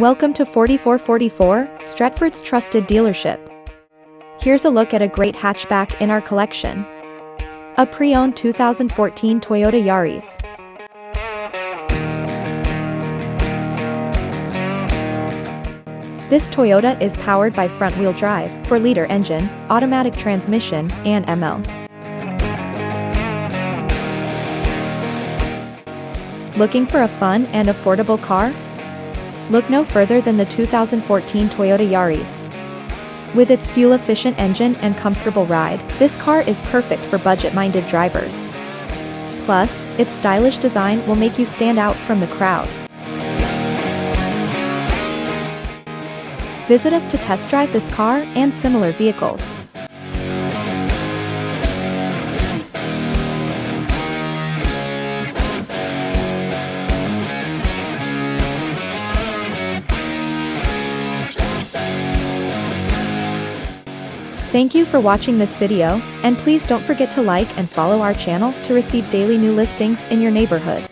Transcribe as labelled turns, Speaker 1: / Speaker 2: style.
Speaker 1: Welcome to 4444, Stretford's trusted dealership. Here's a look at a great hatchback in our collection. A pre-owned 2014 Toyota Yaris. This Toyota is powered by front-wheel drive, 4-liter engine, automatic transmission, and ML. Looking for a fun and affordable car? Look no further than the 2014 Toyota Yaris. With its fuel-efficient engine and comfortable ride, this car is perfect for budget-minded drivers. Plus, its stylish design will make you stand out from the crowd. Visit us to test drive this car and similar vehicles. Thank you for watching this video, and please don't forget to like and follow our channel to receive daily new listings in your neighborhood.